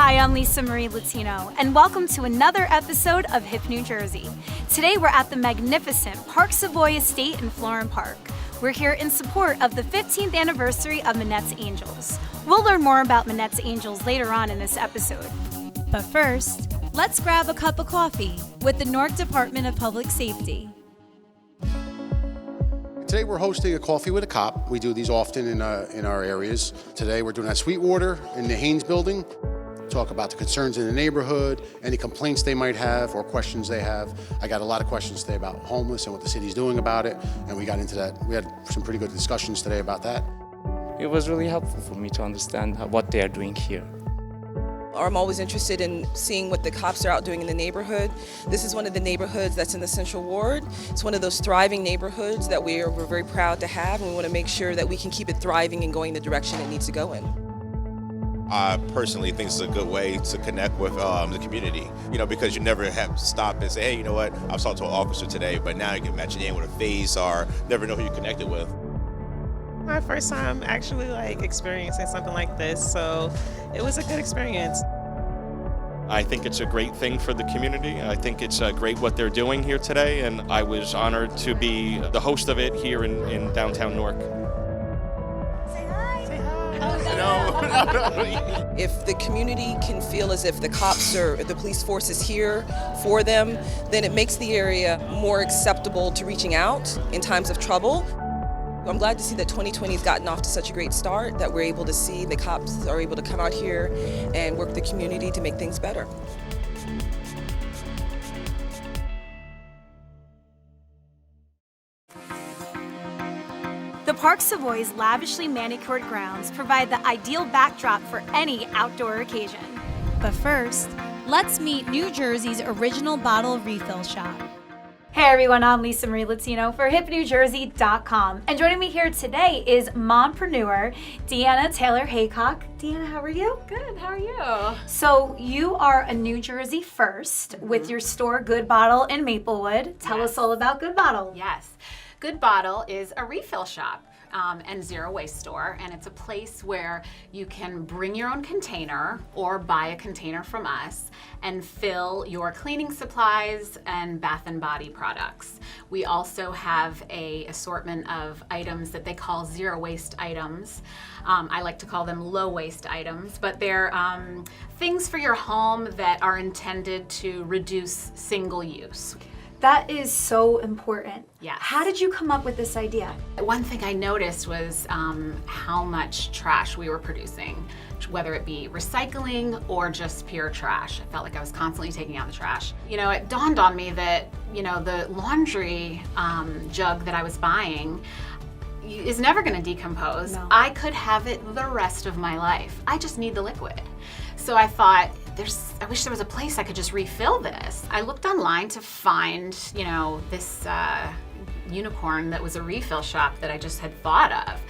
Hi, I'm Lisa Marie Latino, and welcome to another episode of Hip New Jersey. Today we're at the magnificent Park Savoy Estate in Florham Park. We're here in support of the 15th anniversary of Manettes Angels. We'll learn more about Manettes Angels later on in this episode. But first, let's grab a cup of coffee with the Newark Department of Public Safety. Today we're hosting a Coffee with a Cop. We do these often in our areas. Today we're doing at Sweetwater in the Haynes building. Talk about the concerns in the neighborhood, any complaints they might have or questions they have. I got a lot of questions today about homeless and what the city's doing about it, and we got into that. We had some pretty good discussions today about that. It was really helpful for me to understand what they are doing here. I'm always interested in seeing what the cops are out doing in the neighborhood. This is one of the neighborhoods that's in the Central Ward. It's one of those thriving neighborhoods that we're very proud to have, and we want to make sure that we can keep it thriving and going the direction it needs to go in. I personally think it's a good way to connect with the community, because you never have to stop and say, hey, you know what, I was talking to an officer today, but now you can match your name with a face or never know who you connected with. My first time actually experiencing something like this, so it was a good experience. I think it's a great thing for the community. I think it's great what they're doing here today, and I was honored to be the host of it here in downtown Newark. If the community can feel as if the cops or the police force is here for them, then it makes the area more acceptable to reaching out in times of trouble. I'm glad to see that 2020 has gotten off to such a great start, that we're able to see the cops are able to come out here and work the community to make things better. The Park Savoy's lavishly manicured grounds provide the ideal backdrop for any outdoor occasion. But first, let's meet New Jersey's original bottle refill shop. Hey everyone, I'm Lisa Marie Latino for HipNewJersey.com. And joining me here today is mompreneur Deanna Taylor Haycock. Deanna, how are you? Good, how are you? So you are a New Jersey first with your store Good Bottle in Maplewood. Tell us all about Good Bottle. Yes. Good Bottle is a refill shop and zero waste store, and it's a place where you can bring your own container or buy a container from us and fill your cleaning supplies and bath and body products. We also have an assortment of items that they call zero waste items. I like to call them low waste items, but they're things for your home that are intended to reduce single use. That is so important. Yes. How did you come up with this idea? One thing I noticed was how much trash we were producing, whether it be recycling or just pure trash. I felt like I was constantly taking out the trash. It dawned on me that, the laundry jug that I was buying is never going to decompose. No. I could have it the rest of my life. I just need the liquid. So I thought, I wish there was a place I could just refill this. I looked online to find, this unicorn that was a refill shop that I just had thought of.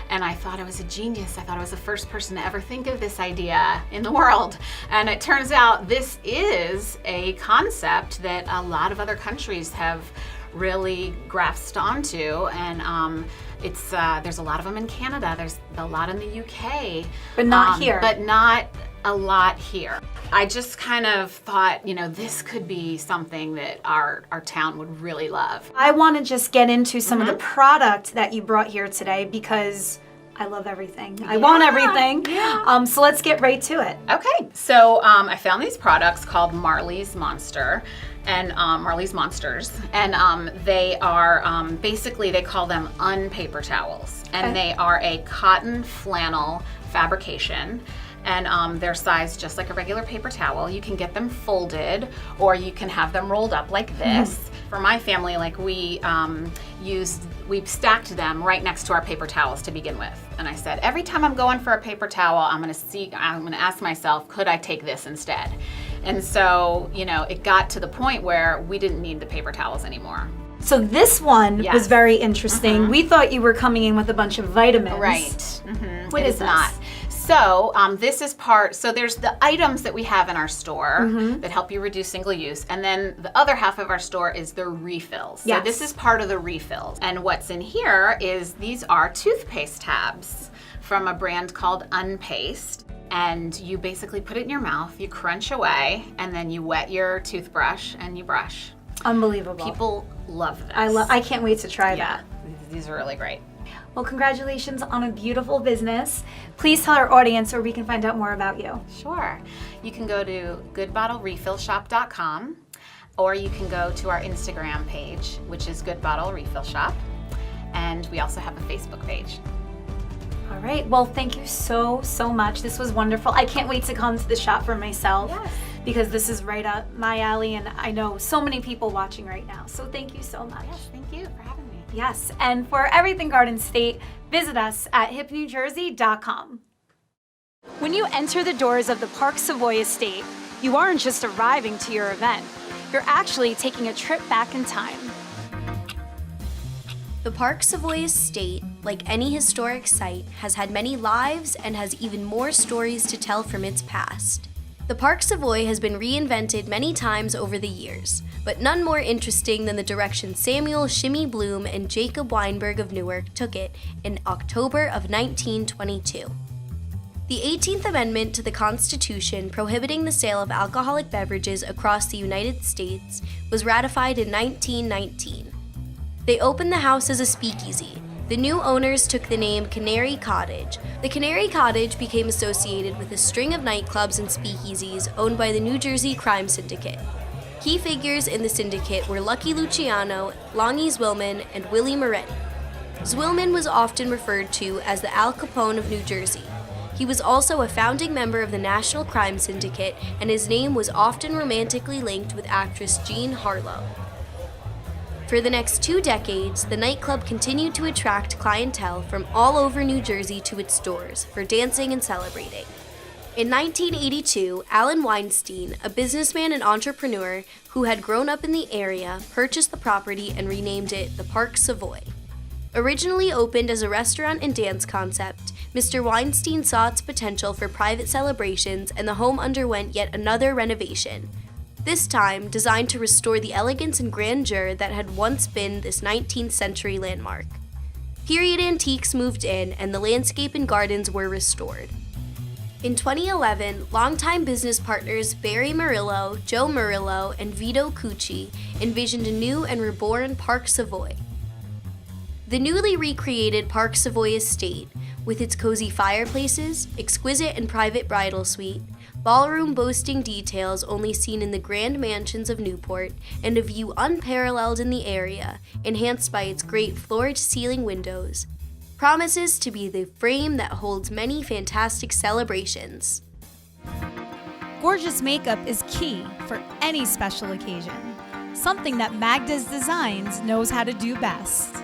And I thought I was a genius. I thought I was the first person to ever think of this idea in the world. And it turns out this is a concept that a lot of other countries have really grasped onto, and there's a lot of them in Canada. There's a lot in the UK, But not here. But not a lot here. I just kind of thought, this could be something that our town would really love. I want to just get into some of the product that you brought here today because I love everything. I want everything. Yeah. So let's get right to it. Okay, so I found these products called Marley's Monster and Marley's Monsters, and they are basically, they call them unpaper towels, and they are a cotton flannel fabrication. And they're sized just like a regular paper towel. You can get them folded, or you can have them rolled up like this. For my family, we stacked them right next to our paper towels to begin with. And I said, every time I'm going for a paper towel, I'm gonna ask myself, could I take this instead? And so, it got to the point where we didn't need the paper towels anymore. So this one was very interesting. We thought you were coming in with a bunch of vitamins. Right. What is this? Not. So this is so there's the items that we have in our store that help you reduce single use, and then the other half of our store is the refills. So this is part of the refills. And what's in here is these are toothpaste tabs from a brand called Unpaste. And you basically put it in your mouth, you crunch away, and then you wet your toothbrush and you brush. Unbelievable. People love this. I can't wait to try Yeah, that. these are really great. Well, congratulations on a beautiful business. Please tell our audience where we can find out more about you. Sure. You can go to goodbottlerefillshop.com, or you can go to our Instagram page, which is Good Bottle Refill Shop. And we also have a Facebook page. All right. Well, thank you so much. This was wonderful. I can't wait to come to the shop for myself. Yes. Because this is right up my alley, and I know so many people watching right now. So thank you so much. Yes, thank you for having me. Yes, and for everything Garden State, visit us at hipnewjersey.com. When you enter the doors of the Park Savoy Estate, you aren't just arriving to your event. You're actually taking a trip back in time. The Park Savoy Estate, like any historic site, has had many lives and has even more stories to tell from its past. The Park Savoy has been reinvented many times over the years, but none more interesting than the direction Samuel Shimmy Bloom and Jacob Weinberg of Newark took it in October of 1922. The 18th Amendment to the Constitution prohibiting the sale of alcoholic beverages across the United States was ratified in 1919. They opened the house as a speakeasy. The new owners took the name Canary Cottage. The Canary Cottage became associated with a string of nightclubs and speakeasies owned by the New Jersey Crime Syndicate. Key figures in the syndicate were Lucky Luciano, Longy Zwillman, and Willie Moretti. Zwillman was often referred to as the Al Capone of New Jersey. He was also a founding member of the National Crime Syndicate, and his name was often romantically linked with actress Jean Harlow. For the next 2 decades, the nightclub continued to attract clientele from all over New Jersey to its doors for dancing and celebrating. In 1982, Alan Weinstein, a businessman and entrepreneur who had grown up in the area, purchased the property and renamed it the Park Savoy. Originally opened as a restaurant and dance concept, Mr. Weinstein saw its potential for private celebrations, and the home underwent yet another renovation. This time designed to restore the elegance and grandeur that had once been this 19th century landmark. Period antiques moved in, and the landscape and gardens were restored. In 2011, longtime business partners Barry Murillo, Joe Murillo, and Vito Cucci envisioned a new and reborn Park Savoy. The newly recreated Park Savoy Estate, with its cozy fireplaces, exquisite and private bridal suite, ballroom boasting details only seen in the grand mansions of Newport, and a view unparalleled in the area, enhanced by its great floor-to-ceiling windows, promises to be the frame that holds many fantastic celebrations. Gorgeous makeup is key for any special occasion, something that Magdas Designs knows how to do best.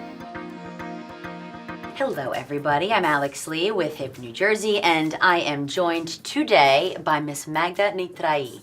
Hello everybody, I'm Alex Lee with HIP New Jersey, and I am joined today by Miss Magda Designs,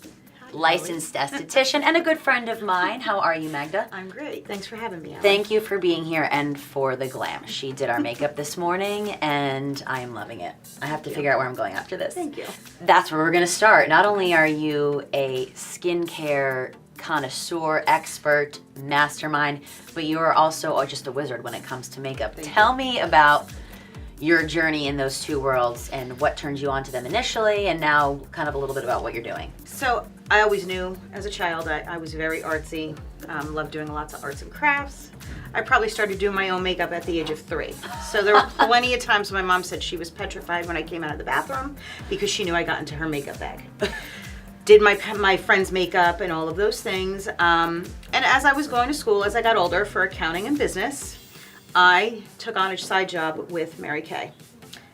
licensed esthetician and a good friend of mine. How are you, Magda? I'm great. Thanks for having me, Alex. Thank you for being here and for the glam. She did our makeup this morning and I am loving it. I have to figure out where I'm going after this. Thank you. That's where we're going to start. Not only are you a skincare connoisseur, expert, mastermind, but you are also just a wizard when it comes to makeup. Tell me about your journey in those two worlds and what turned you on to them initially, and now kind of a little bit about what you're doing. So I always knew as a child I was very artsy, loved doing lots of arts and crafts. I probably started doing my own makeup at the age of 3. So there were plenty of times my mom said she was petrified when I came out of the bathroom because she knew I got into her makeup bag. Did my friend's makeup and all of those things. And as I was going to school, as I got older for accounting and business, I took on a side job with Mary Kay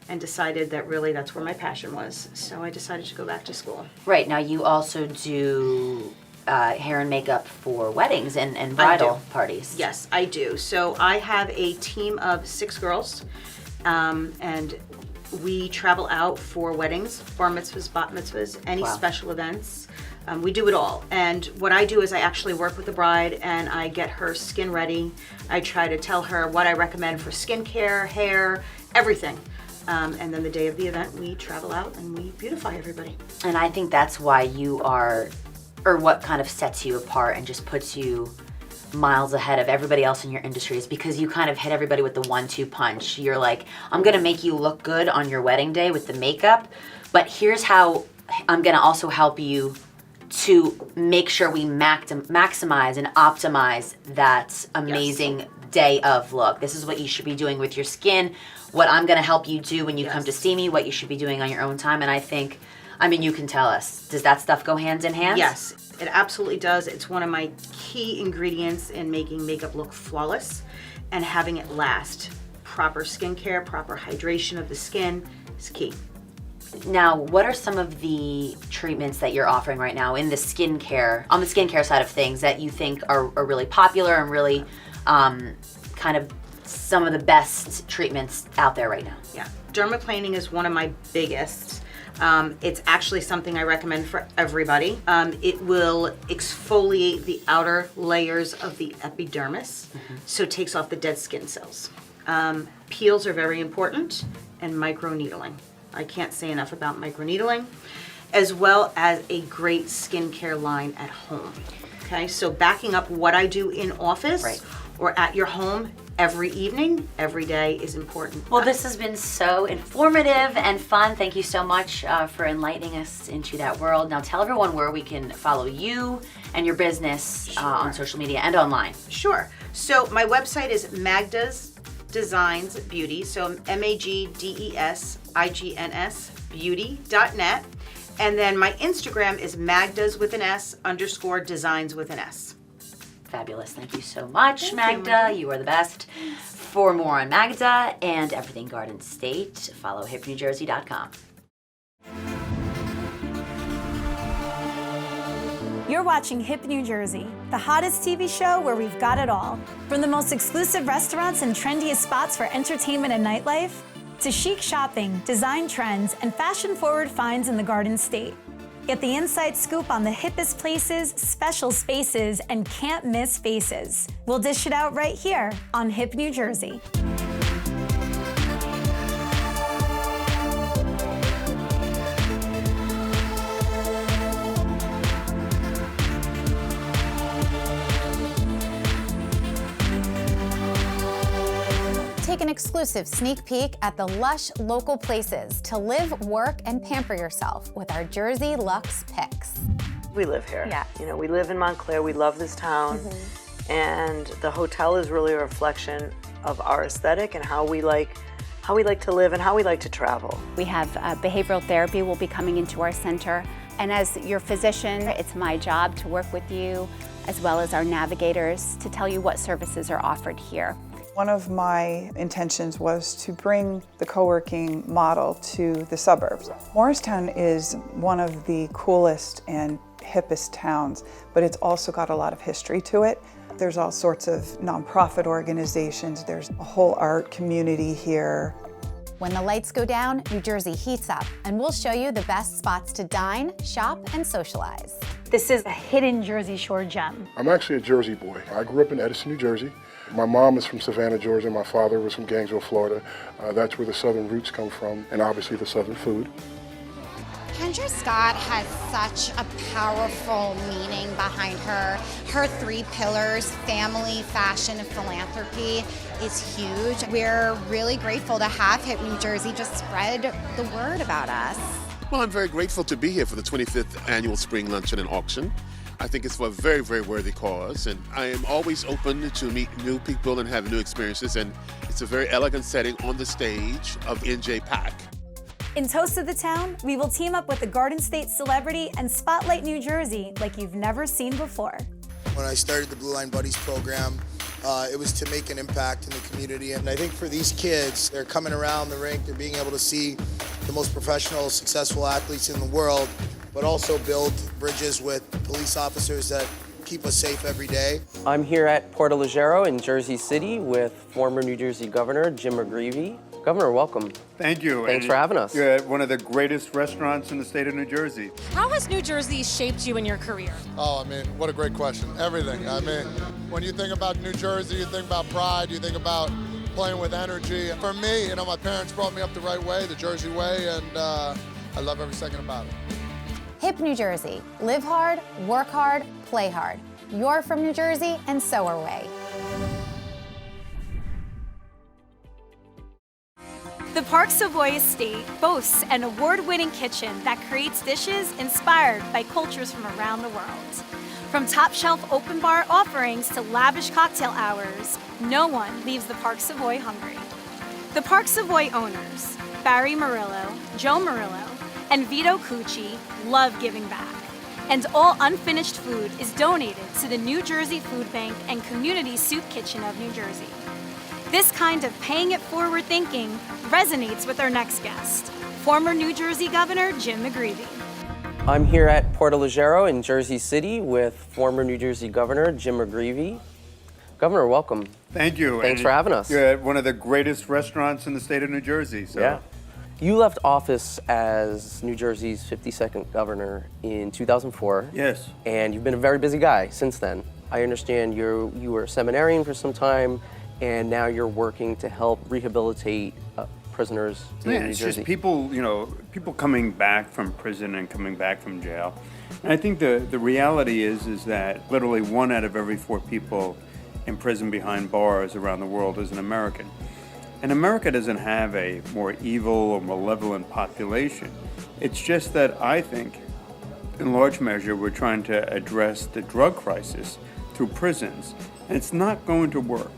and decided that really that's where my passion was. So I decided to go back to school. Right, now you also do hair and makeup for weddings and bridal parties. Yes, I do. So I have a team of 6 girls, and we travel out for weddings, bar mitzvahs, bat mitzvahs, any special events. We do it all. And what I do is I actually work with the bride and I get her skin ready. I try to tell her what I recommend for skincare, hair, everything. And then the day of the event, we travel out and we beautify everybody. And I think that's why you are, or what kind of sets you apart and just puts you miles ahead of everybody else in your industry, is because you kind of hit everybody with the 1-2 punch. You're like, I'm gonna make you look good on your wedding day with the makeup, but here's how I'm gonna also help you to make sure we maximize and optimize that amazing day of look. This is what you should be doing with your skin, what I'm gonna help you do when you come to see me, what you should be doing on your own time. And I mean, you can tell us, does that stuff go hand in hand? Yes, it absolutely does. It's one of my key ingredients in making makeup look flawless and having it last. Proper skincare, proper hydration of the skin is key. Now, what are some of the treatments that you're offering right now in the skincare, on the skincare side of things, that you think are really popular and really kind of some of the best treatments out there right now? Yeah, dermaplaning is one of my biggest. It's actually something I recommend for everybody. It will exfoliate the outer layers of the epidermis, so it takes off the dead skin cells. Peels are very important, and microneedling. I can't say enough about microneedling, as well as a great skincare line at home. Okay, so backing up what I do in office or at your home every evening, every day is important. Well, this has been so informative and fun. Thank you so much for enlightening us into that world. Now tell everyone where we can follow you and your business on social media and online. Sure. So my website is Magdas Designs Beauty, so MAGDESIGNS beauty.net. And then my Instagram is Magdas with an S _ designs with an S. Fabulous. Thank you so much, Magda. You are the best. For more on Magda and everything Garden State, follow hipnewjersey.com. You're watching Hip New Jersey, the hottest TV show where we've got it all. From the most exclusive restaurants and trendiest spots for entertainment and nightlife, to chic shopping, design trends, and fashion-forward finds in the Garden State. Get the inside scoop on the hippest places, special spaces, and can't-miss faces. We'll dish it out right here on Hip New Jersey. Take an exclusive sneak peek at the lush local places to live, work, and pamper yourself with our Jersey Luxe picks. We live here. Yeah. You know, we live in Montclair. We love this town. And the hotel is really a reflection of our aesthetic and how we like to live and how we like to travel. We have behavioral therapy will be coming into our center. And as your physician, it's my job to work with you, as well as our navigators, to tell you what services are offered here. One of my intentions was to bring the co-working model to the suburbs. Morristown is one of the coolest and hippest towns, but it's also got a lot of history to it. There's all sorts of nonprofit organizations. There's a whole art community here. When the lights go down, New Jersey heats up, and we'll show you the best spots to dine, shop, and socialize. This is a hidden Jersey Shore gem. I'm actually a Jersey boy. I grew up in Edison, New Jersey. My mom is from Savannah, Georgia. My father was from Gainesville, Florida. That's where the southern roots come from, and obviously the southern food. Kendra Scott has such a powerful meaning behind her. Her three pillars, family, fashion, and philanthropy, is huge. We're really grateful to have Hip New Jersey just spread the word about us. Well, I'm very grateful to be here for the 25th Annual Spring Luncheon and Auction. I think it's for a very, very worthy cause, and I am always open to meet new people and have new experiences, and it's a very elegant setting on the stage of NJ Pack. In Toast of the Town, we will team up with the Garden State celebrity and spotlight New Jersey like you've never seen before. When I started the Blue Line Buddies program, it was to make an impact in the community. And I think for these kids, they're coming around the rink, they're being able to see the most professional, successful athletes in the world, but also build bridges with police officers that keep us safe every day. I'm here at Porto Legero in Jersey City with former New Jersey Governor Jim McGreevey. Governor, welcome. Thank you. Thanks for having us. You're at one of the greatest restaurants in the state of New Jersey. How has New Jersey shaped you in your career? Oh, I mean, what a great question. Everything. I mean, when you think about New Jersey, you think about pride, you think about playing with energy. And for me, you know, my parents brought me up the right way, the Jersey way, and I love every second about it. Hip New Jersey. Live hard, work hard, play hard. You're from New Jersey, and so are we. The Park Savoy Estate boasts an award-winning kitchen that creates dishes inspired by cultures from around the world. From top-shelf open bar offerings to lavish cocktail hours, no one leaves the Park Savoy hungry. The Park Savoy owners, Barry Murillo, Joe Murillo, and Vito Cucci, love giving back. And all unfinished food is donated to the New Jersey Food Bank and Community Soup Kitchen of New Jersey. This kind of paying it forward thinking resonates with our next guest, former New Jersey Governor Jim McGreevey. I'm here at Portalegero in Jersey City with former New Jersey Governor Jim McGreevey. Governor, welcome. Thank you. Thanks for having us. You're at one of the greatest restaurants in the state of New Jersey. So. Yeah. You left office as New Jersey's 52nd governor in 2004. Yes. And you've been a very busy guy since then. I understand you were a seminarian for some time, and now you're working to help rehabilitate prisoners in New it's Jersey. just people, people coming back from prison and coming back from jail. And I think the reality is that literally 1 out of every 4 people in prison behind bars around the world is an American. And America doesn't have a more evil or malevolent population. It's just that I think, in large measure, we're trying to address the drug crisis through prisons, and it's not going to work.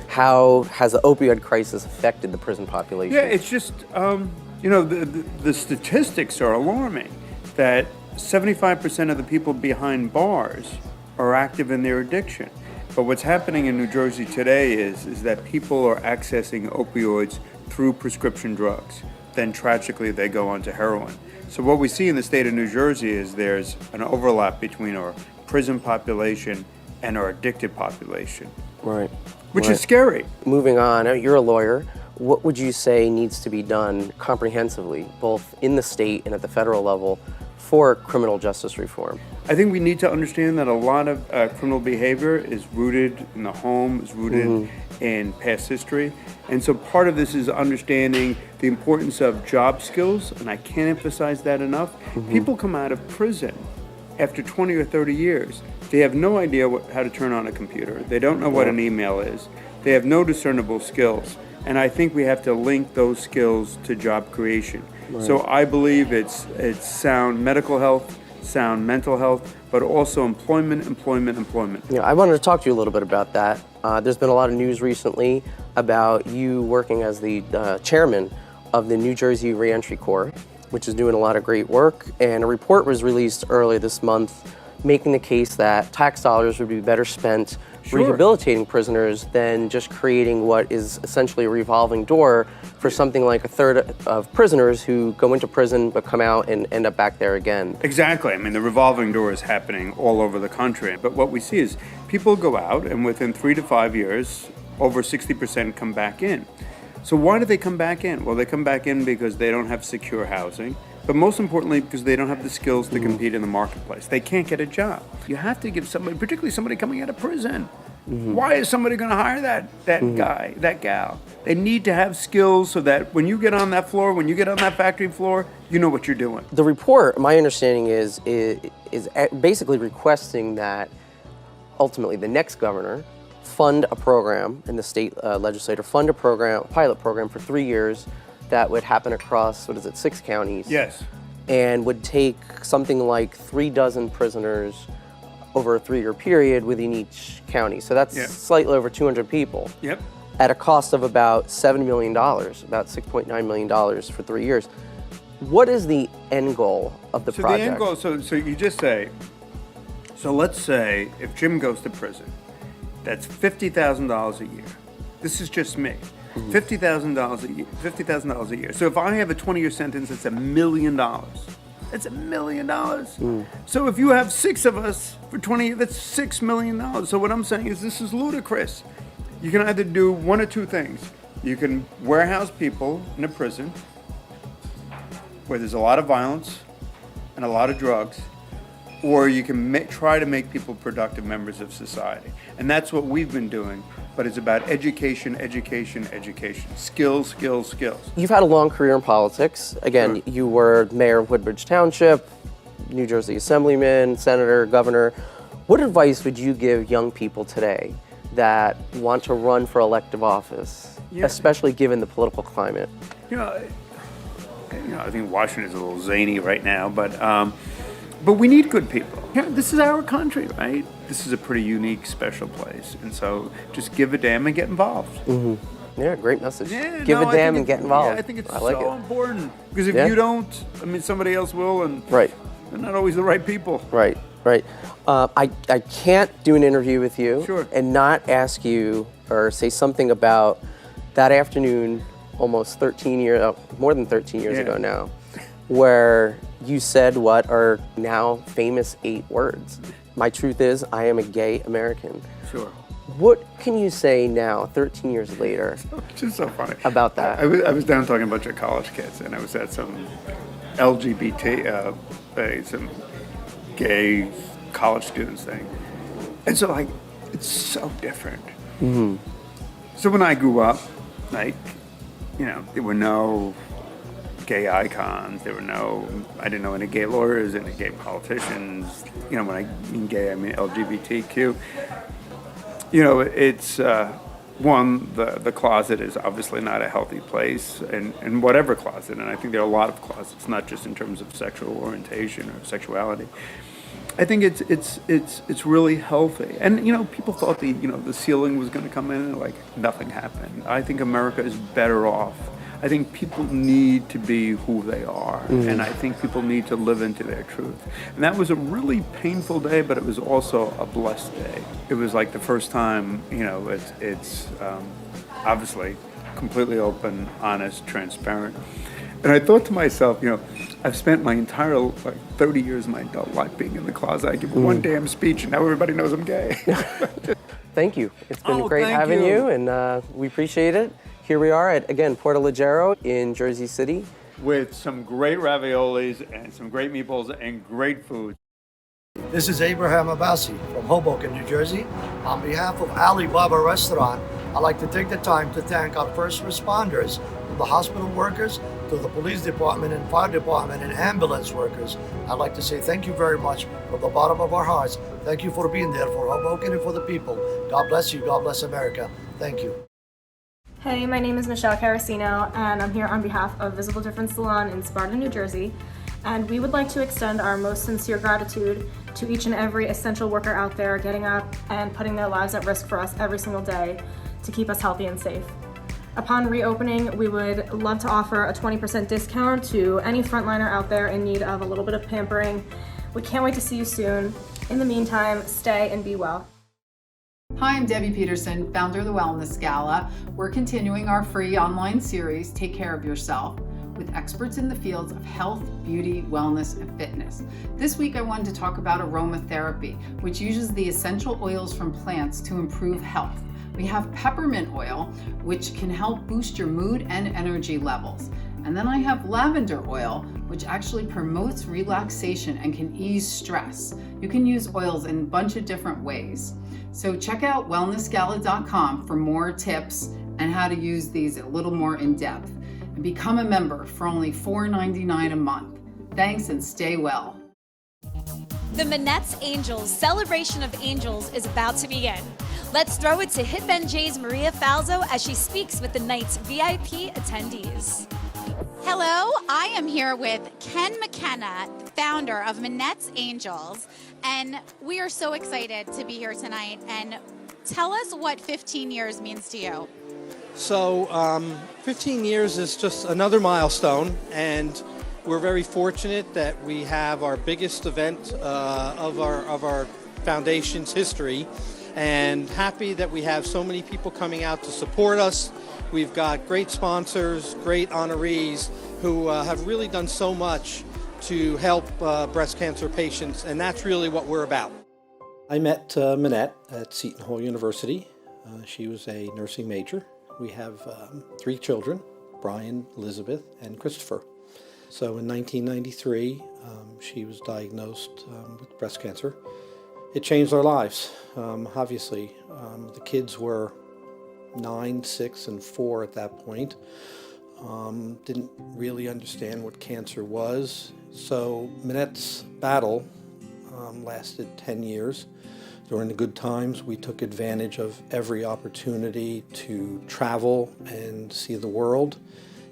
How has the opioid crisis affected the prison population? Yeah, it's just, the statistics are alarming, that 75% of the people behind bars are active in their addiction. But what's happening in New Jersey today is that people are accessing opioids through prescription drugs. Then tragically they go on to heroin. So what we see in the state of New Jersey is there's an overlap between our prison population and our addicted population. Right. Which is scary. Moving on, you're a lawyer. What would you say needs to be done comprehensively, both in the state and at the federal level, for criminal justice reform? I think we need to understand that a lot of criminal behavior is rooted in the home, is rooted in past history. And so part of this is understanding the importance of job skills, and I can't emphasize that enough. People come out of prison after 20 or 30 years. They have no idea how to turn on a computer. They don't know what an email is. They have no discernible skills. And I think we have to link those skills to job creation. Right. So I believe it's sound medical health, sound mental health, but also employment. Yeah, I wanted to talk to you a little bit about that. There's been a lot of news recently about you working as the chairman of the New Jersey Reentry Corps, which is doing a lot of great work. And a report was released earlier this month making the case that tax dollars would be better spent rehabilitating prisoners than just creating what is essentially a revolving door for something like a third of prisoners who go into prison but come out and end up back there again. Exactly. I mean, the revolving door is happening all over the country. But what we see is people go out and within 3 to 5 years, over 60% come back in. So why do they come back in? Well, they come back in because they don't have secure housing, but most importantly, because they don't have the skills to compete in the marketplace. They can't get a job. You have to give somebody, particularly somebody coming out of prison. Why is somebody going to hire that guy, that gal? They need to have skills so that when you get on that floor, when you get on that factory floor, you know what you're doing. The report, my understanding is basically requesting that ultimately the next governor fund a program, and the state legislature fund a pilot program for 3 years that would happen across, 6 counties? Yes. And would take something like 3 dozen prisoners over a 3-year period within each county. So that's slightly over 200 people. Yep. At a cost of about $7 million, about $6.9 million for 3 years. What is the end goal of the project? The end goal, so you just say, so let's say if Jim goes to prison, that's $50,000 a year. This is just me. $50,000 a year. So if I have a 20-year sentence, that's $1 million. That's $1 million. So if you have 6 of us for 20 years, that's $6 million. So what I'm saying is this is ludicrous. You can either do one or two things. You can warehouse people in a prison where there's a lot of violence and a lot of drugs, or you can try to make people productive members of society. And that's what we've been doing. But it's about education. Skills. You've had a long career in politics. Again, you were mayor of Woodbridge Township, New Jersey assemblyman, senator, governor. What advice would you give young people today that want to run for elective office, especially given the political climate? I think Washington is a little zany right now, but we need good people. This is our country, right? This is a pretty unique, special place, and so just give a damn and get involved. Mm-hmm. Yeah, great message. Yeah, give a damn and get involved. Yeah, I think it's like so it. important because if you don't, I mean, somebody else will, and right. they're not always the right people. Right. I can't do an interview with you and not ask you or say something about that afternoon, almost 13 years, more than 13 years ago now, where you said what are now famous 8 words. My truth is, I am a gay American. Sure. What can you say now, 13 years later, just so funny about that? I was down talking to a bunch of college kids, and I was at some LGBT, some gay college students thing. And so, like, it's so different. Mm-hmm. So when I grew up, like, there were no gay icons. I didn't know any gay lawyers, any gay politicians. When I mean gay, I mean LGBTQ. It's, the closet is obviously not a healthy place, and whatever closet, and I think there are a lot of closets, not just in terms of sexual orientation or sexuality. I think it's really healthy. And, people thought the ceiling was going to come in and, like, nothing happened. I think America is better off. I think people need to be who they are, and I think people need to live into their truth. And that was a really painful day, but it was also a blessed day. It was like the first time, it's obviously completely open, honest, transparent. And I thought to myself, I've spent my entire 30 years of my adult life being in the closet. I give one damn speech, and now everybody knows I'm gay. Thank you. It's been great having you, and we appreciate it. Here we are at, again, Porto Leggero in Jersey City. With some great raviolis and some great meatballs and great food. This is Abraham Abbasi from Hoboken, New Jersey. On behalf of Alibaba Restaurant, I'd like to take the time to thank our first responders, from the hospital workers to the police department and fire department and ambulance workers. I'd like to say thank you very much from the bottom of our hearts. Thank you for being there for Hoboken and for the people. God bless you. God bless America. Thank you. Hey, my name is Michele Keiser, and I'm here on behalf of Visible Difference Salon in Sparta, New Jersey. And we would like to extend our most sincere gratitude to each and every essential worker out there getting up and putting their lives at risk for us every single day to keep us healthy and safe. Upon reopening, we would love to offer a 20% discount to any frontliner out there in need of a little bit of pampering. We can't wait to see you soon. In the meantime, stay and be well. Hi, I'm Debbie Peterson, founder of the Wellness Gala. We're continuing our free online series, Take Care of Yourself, with experts in the fields of health, beauty, wellness, and fitness. This week I wanted to talk about aromatherapy, which uses the essential oils from plants to improve health. We have peppermint oil, which can help boost your mood and energy levels. And then I have lavender oil, which actually promotes relaxation and can ease stress. You can use oils in a bunch of different ways. So check out wellnessgala.com for more tips and how to use these a little more in depth. And become a member for only $4.99 a month. Thanks and stay well. The Manettes Angels Celebration of Angels is about to begin. Let's throw it to Hip NJ's Maria Falzo as she speaks with the night's VIP attendees. Hello, I am here with Ken McKenna, founder of Manettes Angels, and we are so excited to be here tonight. And tell us what 15 years means to you. So 15 years is just another milestone, and we're very fortunate that we have our biggest event of our foundation's history, and happy that we have so many people coming out to support us. We've got great sponsors, great honorees who have really done so much to help breast cancer patients, and that's really what we're about. I met Minette at Seton Hall University. She was a nursing major. We have 3 children, Brian, Elizabeth, and Christopher. So in 1993, she was diagnosed with breast cancer. It changed our lives, obviously. The kids were 9, 6, and 4 at that point. Didn't really understand what cancer was. So Minette's battle lasted 10 years. During the good times, we took advantage of every opportunity to travel and see the world.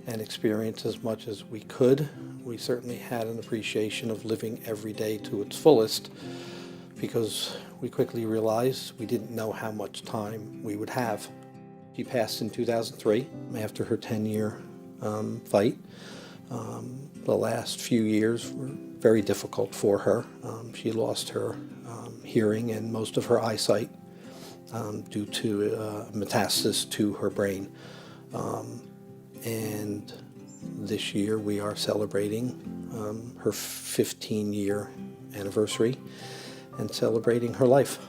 and experience as much as we could. We certainly had an appreciation of living every day to its fullest, because we quickly realized we didn't know how much time we would have. She passed in 2003 after her 10-year fight. The last few years were very difficult for her. She lost her hearing and most of her eyesight due to metastasis to her brain. And this year we are celebrating her 15-year anniversary and celebrating her life.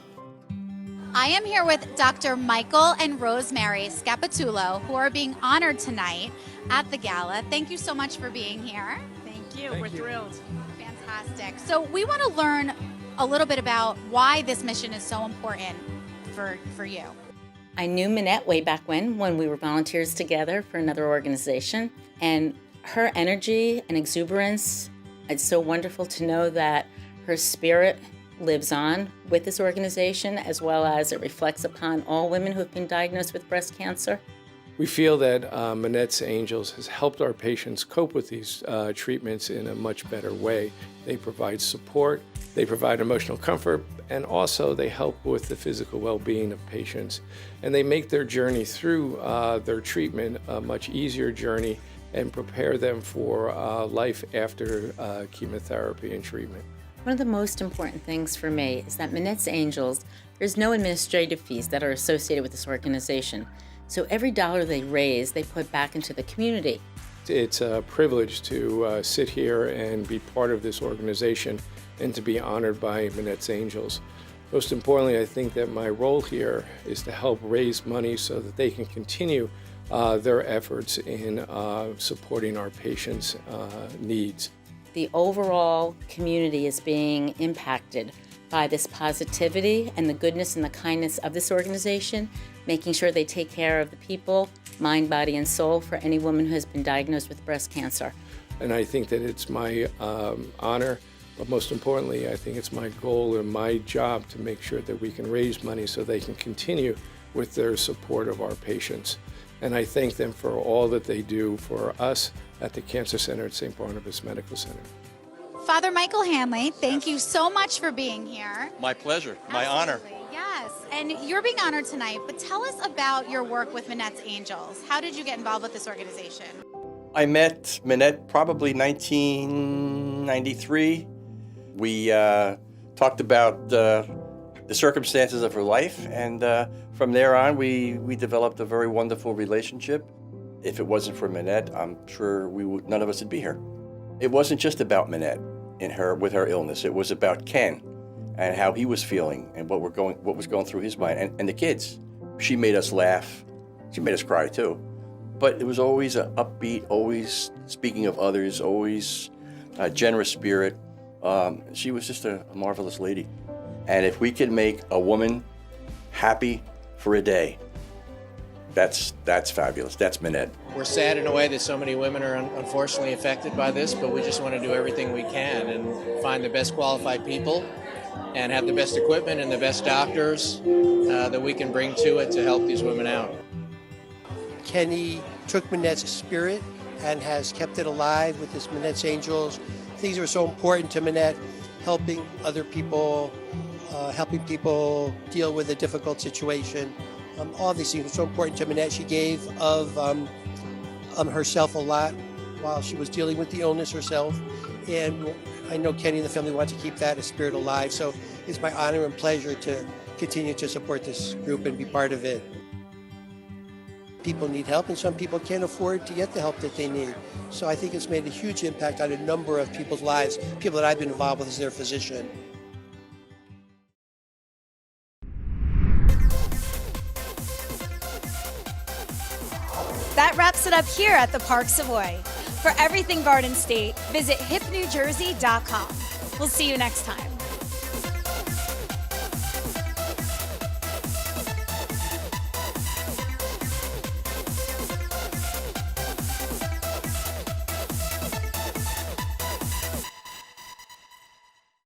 I am here with Dr. Michael and Rosemary Scapitulo, who are being honored tonight at the gala. Thank you so much for being here. Thank you. We're thrilled. Fantastic. So we want to learn a little bit about why this mission is so important for you. I knew Minette way back when we were volunteers together for another organization, and her energy and exuberance, it's so wonderful to know that her spirit lives on with this organization, as well as it reflects upon all women who have been diagnosed with breast cancer. We feel that Manettes Angels has helped our patients cope with these treatments in a much better way. They provide support, they provide emotional comfort, and also they help with the physical well-being of patients. And they make their journey through their treatment a much easier journey and prepare them for life after chemotherapy and treatment. One of the most important things for me is that Manettes Angels, there's no administrative fees that are associated with this organization. So every dollar they raise, they put back into the community. It's a privilege to sit here and be part of this organization and to be honored by Manettes Angels. Most importantly, I think that my role here is to help raise money so that they can continue their efforts in supporting our patients' needs. The overall community is being impacted by this positivity and the goodness and the kindness of this organization, making sure they take care of the people, mind, body, and soul for any woman who has been diagnosed with breast cancer. And I think that it's my honor, but most importantly, I think it's my goal and my job to make sure that we can raise money so they can continue with their support of our patients. And I thank them for all that they do for us at the Cancer Center at St. Barnabas Medical Center. Father Michael Hanley, thank you so much for being here. My pleasure, my honor. Yes, and you're being honored tonight, but tell us about your work with Manettes Angels. How did you get involved with this organization? I met Minette probably 1993. We talked about the circumstances of her life, and from there on we developed a very wonderful relationship. If it wasn't for Minette, I'm sure none of us would be here. It wasn't just about Minette with her illness. It was about Ken and how he was feeling and what was going through his mind, and the kids. She made us laugh. She made us cry too. But it was always an upbeat, always speaking of others, always a generous spirit. She was just a marvelous lady. And if we could make a woman happy for a day, that's fabulous. That's Minette. We're sad in a way that so many women are unfortunately affected by this, but we just want to do everything we can and find the best qualified people and have the best equipment and the best doctors that we can bring to it to help these women out. Kenny took Minette's spirit and has kept it alive with his Manettes Angels. Things are so important to Minette, helping other people, helping people deal with a difficult situation. All these things are so important to Minette. She gave of herself a lot while she was dealing with the illness herself. And I know Kenny and the family want to keep that spirit alive. So it's my honor and pleasure to continue to support this group and be part of it. People need help, and some people can't afford to get the help that they need. So I think it's made a huge impact on a number of people's lives, people that I've been involved with as their physician. That wraps it up here at the Park Savoy. For everything Garden State, visit hipnewjersey.com. We'll see you next time.